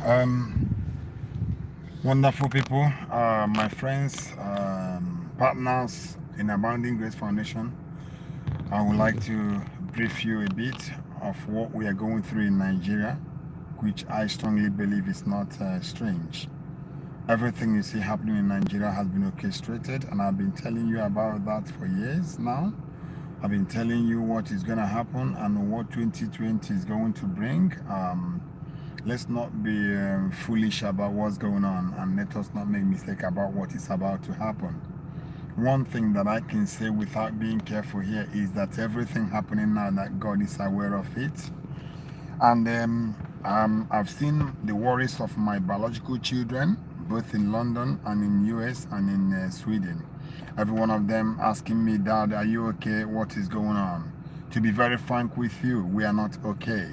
Um, Wonderful people, my friends, partners in Abounding Grace Foundation. I would like to brief you a bit of what we are going through in Nigeria, which I strongly believe is not strange. Everything you see happening in Nigeria has been orchestrated, and I've been telling you about that for years now. I've been telling you what is going to happen and what 2020 is going to bring. Let's not be foolish about what's going on, and let us not make mistake about what is about to happen. One thing that I can say without being careful here is that everything happening now, that God is aware of it. And I've seen the worries of my biological children, both in London and in US and in Sweden. Every one of them asking me, Dad, are you okay? What is going on? To be very frank with you, we are not okay.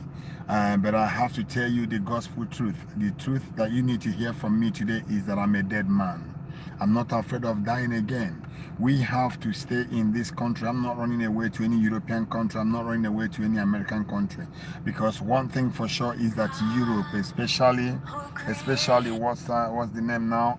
But I have to tell you the gospel truth. The truth that you need to hear from me today is that I'm a dead man. I'm not afraid of dying again. We have to stay in this country. I'm not running away to any European country. I'm not running away to any American country. Because one thing for sure is that Europe, especially what's the name now?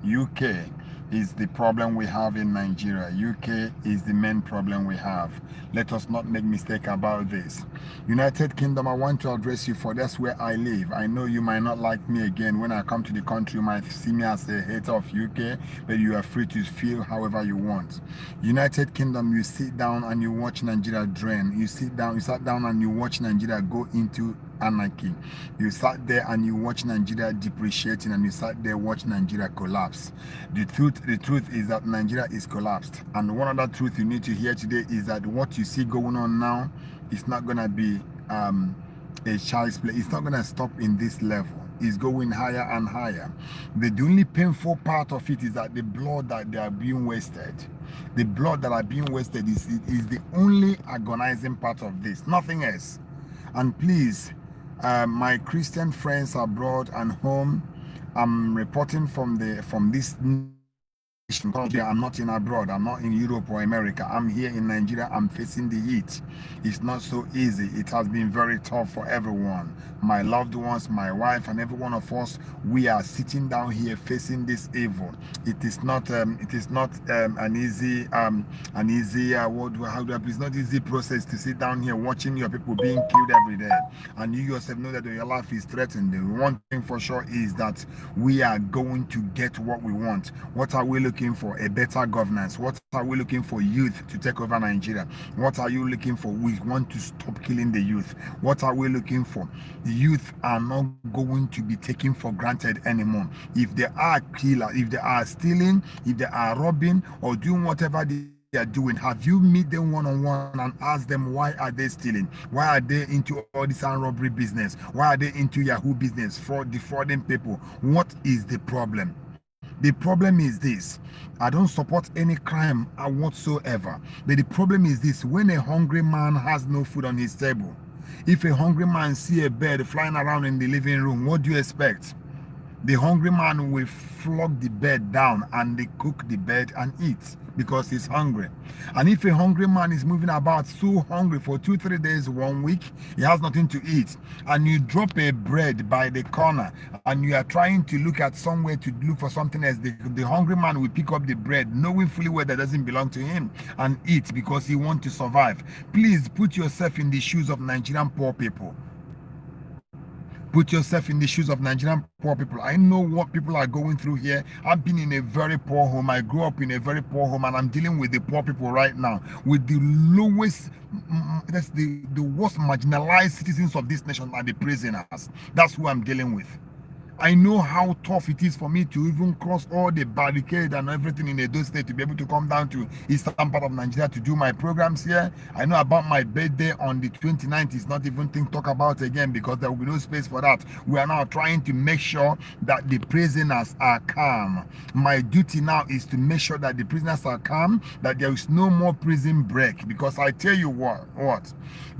UK is the problem we have in Nigeria. UK is the main problem we have. Let us not make mistake about this. United Kingdom, I want to address you for that's where I live. I know you might not like me again. When I come to the country, you might see me as a hater of UK, but you are free to feel however you want. United Kingdom, you sit down and you watch Nigeria drain. You sat down and you watch Nigeria go into anarchy. You sat there and you watch Nigeria depreciating, and you sat there watch Nigeria collapse. The truth is that Nigeria is collapsed. And one other truth you need to hear today is that what you see going on now is not gonna be a child's play. It's not gonna stop in this level. It's going higher and higher. The only painful part of it is that the blood that they are being wasted. The blood that are being wasted is the only agonizing part of this. Nothing else. And please, my Christian friends abroad and home, I'm reporting from this country. I'm not in abroad. I'm not in Europe or America. I'm here in Nigeria. I'm facing the heat. It's not so easy. It has been very tough for everyone. My loved ones, my wife, and every one of us. We are sitting down here facing this evil. It is not. It is not an easy. It's not easy process to sit down here watching your people being killed every day, and you yourself know that your life is threatened. The one thing for sure is that we are going to get what we want. What are we looking for? A better governance. What are we looking for? Youth to take over Nigeria. What are you looking for? We want to stop killing the youth. What are we looking for? The youth are not going to be taken for granted anymore. If they are killers, if they are stealing, if they are robbing or doing whatever they are doing, have you meet them one-on-one and ask them why are they stealing? Why are they into all this armed robbery business? Why are they into Yahoo business, defrauding people? What is the problem? The problem is this. I don't support any crime whatsoever. But the problem is this. When a hungry man has no food on his table, if a hungry man see a bird flying around in the living room, what do you expect? The hungry man will flog the bird down and they cook the bird and eat because he's hungry. And if a hungry man is moving about so hungry for 2-3 days, 1 week, he has nothing to eat, and you drop a bread by the corner and you are trying to look at somewhere to look for something else, the hungry man will pick up the bread knowing fully well that doesn't belong to him and eat because he wants to survive. Please put yourself in the shoes of Nigerian poor people. Put yourself in the shoes of Nigerian poor people. I know what people are going through here. I've been in a very poor home. I grew up in a very poor home, and I'm dealing with the poor people right now, with the lowest, that's the worst marginalized citizens of this nation are the prisoners. That's who I'm dealing with. I know how tough it is for me to even cross all the barricade and everything in Edo State to be able to come down to eastern part of Nigeria to do my programs here. I know about my birthday on the 29th is not even talk about again because there will be no space for that. We are now trying to make sure that the prisoners are calm. My duty now is to make sure that the prisoners are calm, that there is no more prison break, because I tell you what,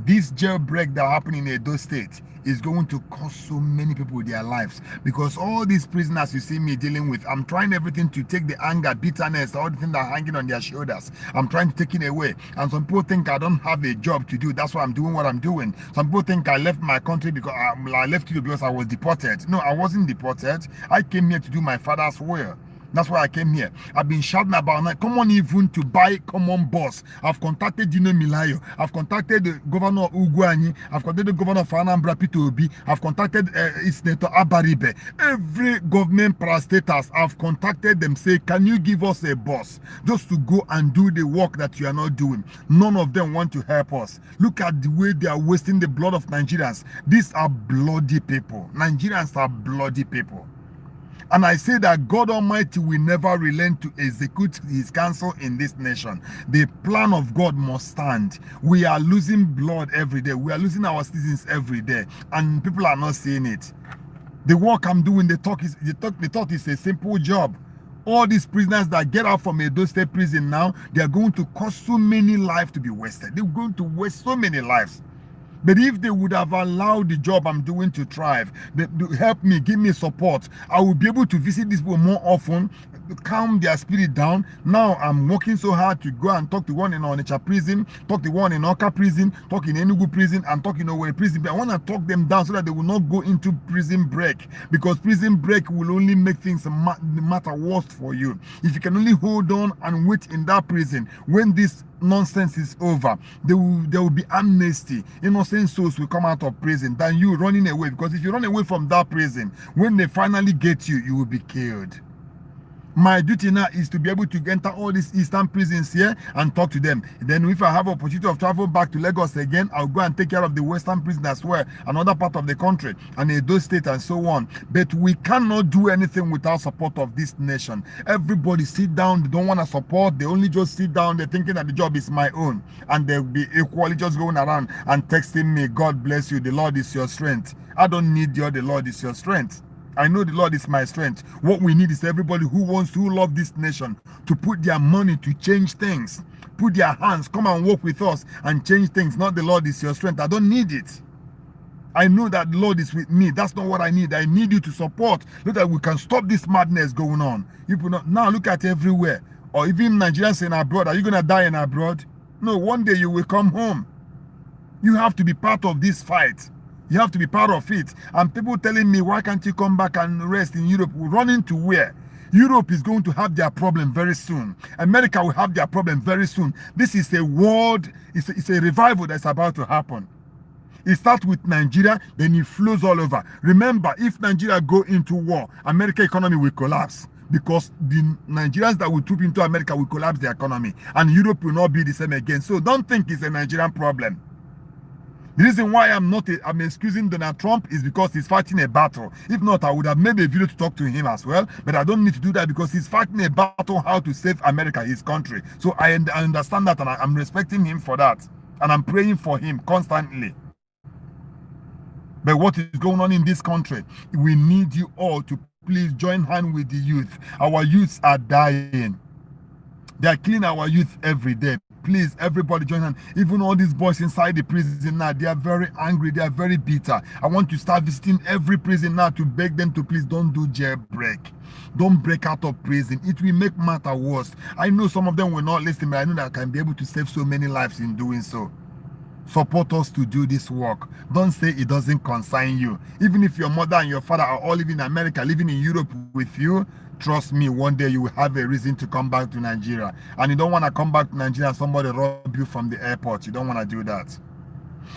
this jailbreak that happened in Edo State is going to cost so many people their lives, because all these prisoners you see me dealing with, I'm trying everything to take the anger, bitterness, all the things that are hanging on their shoulders. I'm trying to take it away. And some people think I don't have a job to do. That's why I'm doing what I'm doing. Some people think I left my country because I left you because I was deported. No, I wasn't deported. I came here to do my father's will. That's why I came here. I've been shouting about now. Come on, even to buy common bus. I've contacted Dino Milayo. I've contacted the governor of Uguanyi. I've contacted the governor of Anambra Peter Obi. I've contacted Senator Abaribe. Every government parastatals I've contacted them. Say, can you give us a bus just to go and do the work that you are not doing? None of them want to help us. Look at the way they are wasting the blood of Nigerians. These are bloody people. Nigerians are bloody people. And I say that God Almighty will never relent to execute his counsel in this nation. The plan of God must stand. We are losing blood every day. We are losing our citizens every day. And people are not seeing it. The work I'm doing, the thought is a simple job. All these prisoners that get out from Edo State prison now, they are going to cause so many lives to be wasted. They're going to waste so many lives. But if they would have allowed the job I'm doing to thrive, to help me, give me support, I would be able to visit these people more often, calm their spirit down. Now I'm working so hard to go and talk to one in Onitsha prison, talk to one in Oka prison, talk in Enugu prison, and talk in Owerri prison. But I want to talk them down so that they will not go into prison break, because prison break will only make things matter worse for you. If you can only hold on and wait in that prison, when this nonsense is over, there will be amnesty. Innocent souls will come out of prison than you running away, because if you run away from that prison, when they finally get you, you will be killed. My duty now is to be able to enter all these eastern prisons here and talk to them. Then if I have opportunity of travel back to Lagos again, I'll go and take care of the western prison as well, another part of the country, and Edo State and so on. But we cannot do anything without support of this nation. Everybody sit down, they don't want to support, they only just sit down, they're thinking that the job is my own. And they'll be equally just going around and texting me, God bless you, the Lord is your strength. I don't need your, the Lord is your strength. I know the Lord is my strength. What we need is everybody who love this nation to put their money to change things. Put their hands, come and work with us and change things. Not the Lord is your strength. I don't need it. I know that the Lord is with me. That's not what I need. I need you to support so that we can stop this madness going on. You put not, now look at everywhere. Or even Nigerians in abroad. Are you going to die in abroad? No, one day you will come home. You have to be part of this fight. You have to be part of it. And people telling me, why can't you come back and rest in Europe? We're running to where? Europe is going to have their problem very soon. America will have their problem very soon. This is a world, it's a revival that's about to happen. It starts with Nigeria, then it flows all over. Remember, if Nigeria go into war, American economy will collapse, because the Nigerians that will troop into America will collapse the economy, and Europe will not be the same again. So don't think it's a Nigerian problem. The reason why I'm excusing Donald Trump is because he's fighting a battle. If not, I would have made a video to talk to him as well. But I don't need to do that because he's fighting a battle how to save America, his country. So I understand that, and I'm respecting him for that. And I'm praying for him constantly. But what is going on in this country? We need you all to please join hand with the youth. Our youths are dying. They are killing our youth every day. Please, everybody join hand. Even all these boys inside the prison now, they are very angry. They are very bitter. I want to start visiting every prison now to beg them to please don't do jailbreak. Don't break out of prison. It will make matter worse. I know some of them will not listen, but I know that I can be able to save so many lives in doing so. Support us to do this work. Don't say it doesn't concern you. Even if your mother and your father are all living in America, living in Europe with you, trust me, one day you will have a reason to come back to Nigeria. And you don't want to come back to Nigeria and somebody rob you from the airport. You don't want to do that.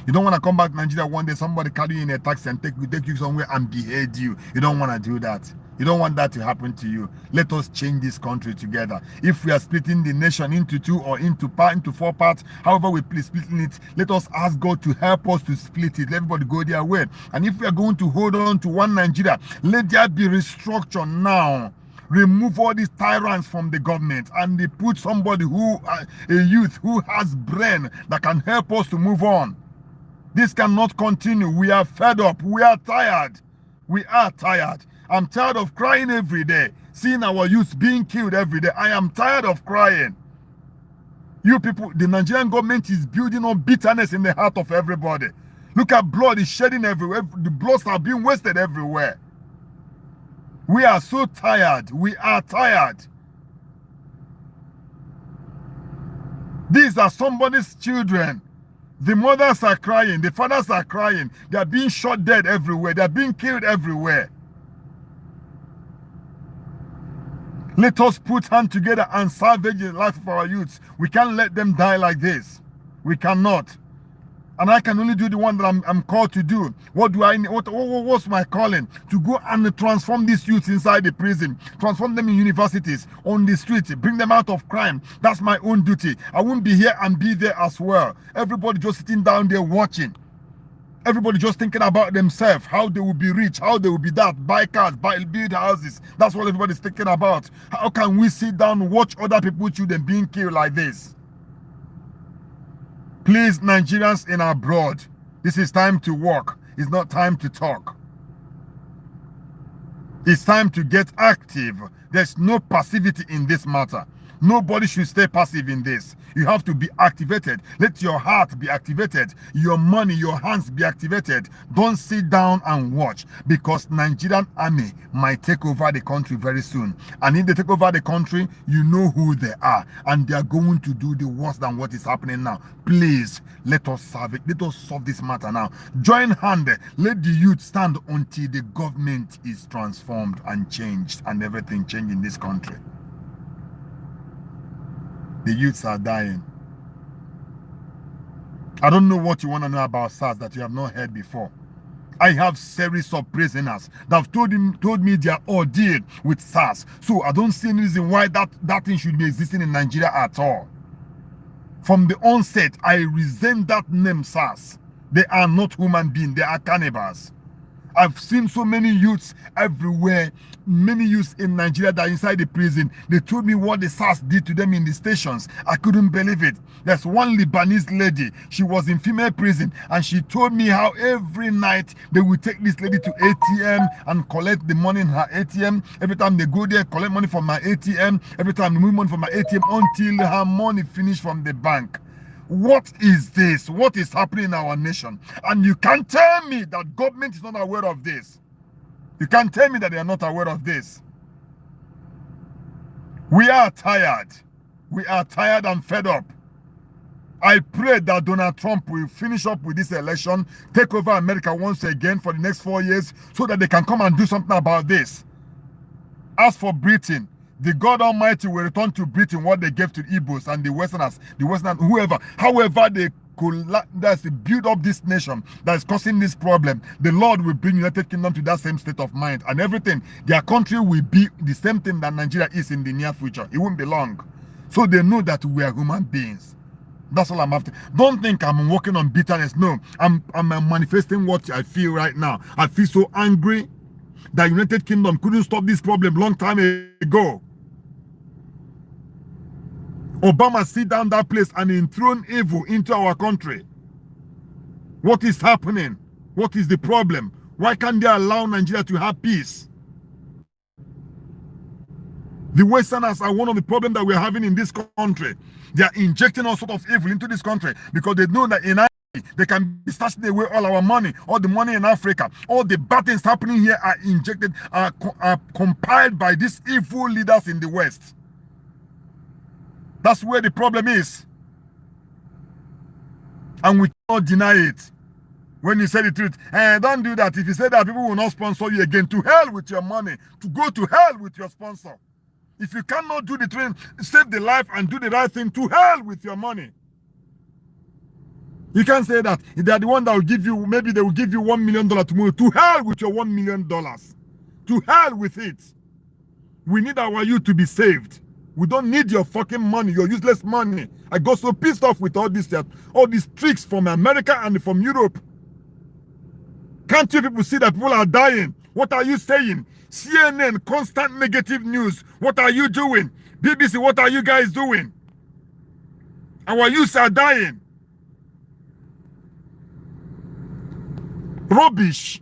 You don't want to come back to Nigeria one day, somebody carry you in a taxi and take you somewhere and behead you. You don't want to do that. You don't want that to happen to you. Let us change this country together. If we are splitting the nation into two or into four parts, however we splitting it, let us ask God to help us to split it. Let everybody go their way. And if we are going to hold on to one Nigeria, let there be restructure now. Remove all these tyrants from the government, and they put somebody a youth who has brain that can help us to move on. This cannot continue. We are fed up. We are tired. We are tired. I'm tired of crying every day, seeing our youth being killed every day. I am tired of crying. You people, the Nigerian government is building up bitterness in the heart of everybody. Look at blood is shedding everywhere. The bloods are being wasted everywhere. We are so tired. We are tired. These are somebody's children. The mothers are crying. The fathers are crying. They are being shot dead everywhere. They are being killed everywhere. Let us put hands together and salvage the life of our youths. We can't let them die like this. We cannot. And I can only do the one that I'm called to do. What do I need? What's my calling? To go and transform these youths inside the prison, transform them in universities, on the streets, bring them out of crime. That's my own duty. I won't be here and be there as well. Everybody just sitting down there watching. Everybody just thinking about themselves, how they will be rich, how they will be that, buy cars, build houses. That's what everybody's thinking about. How can we sit down and watch other people's children being killed like this? Please, Nigerians in abroad, this is time to work. It's not time to talk. It's time to get active. There's no passivity in this matter. Nobody should stay passive in this. You have to be activated. Let your heart be activated. Your money, your hands be activated. Don't sit down and watch, because Nigerian army might take over the country very soon. And if they take over the country, you know who they are. And they are going to do the worse than what is happening now. Please, let us solve it. Let us solve this matter now. Join hand. Let the youth stand until the government is transformed and changed and everything changed in this country. The youths are dying. I don't know what you want to know about SARS that you have not heard before. I have series of prisoners that have told me their ordeal with SARS. So I don't see any reason why that thing should be existing in Nigeria at all. From the onset, I resent that name SARS. They are not human beings. They are cannibals. I've seen so many youths everywhere, many youths in Nigeria that are inside the prison. They told me what the SARS did to them in the stations. I couldn't believe it. There's one Lebanese lady. She was in female prison, and she told me how every night they would take this lady to ATM and collect the money in her ATM. Every time they go there, collect money from my ATM. Every time they move money from my ATM until her money finished from the bank. What is this? What is happening in our nation? And you can't tell me that government is not aware of this. You can't tell me that they are not aware of this. We are tired. We are tired and fed up. I pray that Donald Trump will finish up with this election, take over America once again for the next 4 years, so that they can come and do something about this. As for Britain, the God Almighty will return to Britain what they gave to the Igbos and the Westerners, whoever. However they build up this nation that is causing this problem, the Lord will bring United Kingdom to that same state of mind, and everything. Their country will be the same thing that Nigeria is in the near future. It won't be long. So they know that we are human beings. That's all I'm after. Don't think I'm working on bitterness. No, I'm manifesting what I feel right now. I feel so angry that United Kingdom couldn't stop this problem long time ago. Obama sit down that place and enthrone evil into our country. What is happening? What is the problem? Why can't they allow Nigeria to have peace? The Westerners are one of the problems that we're having in this country. They are injecting all sorts of evil into this country because they know that in they can be snatching away all our money, all the money in Africa. All the bad things happening here are injected, are compiled by these evil leaders in the West. That's where the problem is. And we cannot deny it. When you say the truth, don't do that. If you say that, people will not sponsor you again. To hell with your money. To go to hell with your sponsor. If you cannot do the thing, save the life and do the right thing, to hell with your money. You can't say that. If they are the one that will give you, maybe they will give you $1 million tomorrow. To hell with your $1 million. To hell with it. We need our youth to be saved. We don't need your fucking money, your useless money. I got so pissed off with all these tricks from America and from Europe. Can't you people see that people are dying? What are you saying? CNN, constant negative news. What are you doing? BBC, what are you guys doing? Our youths are dying. Rubbish.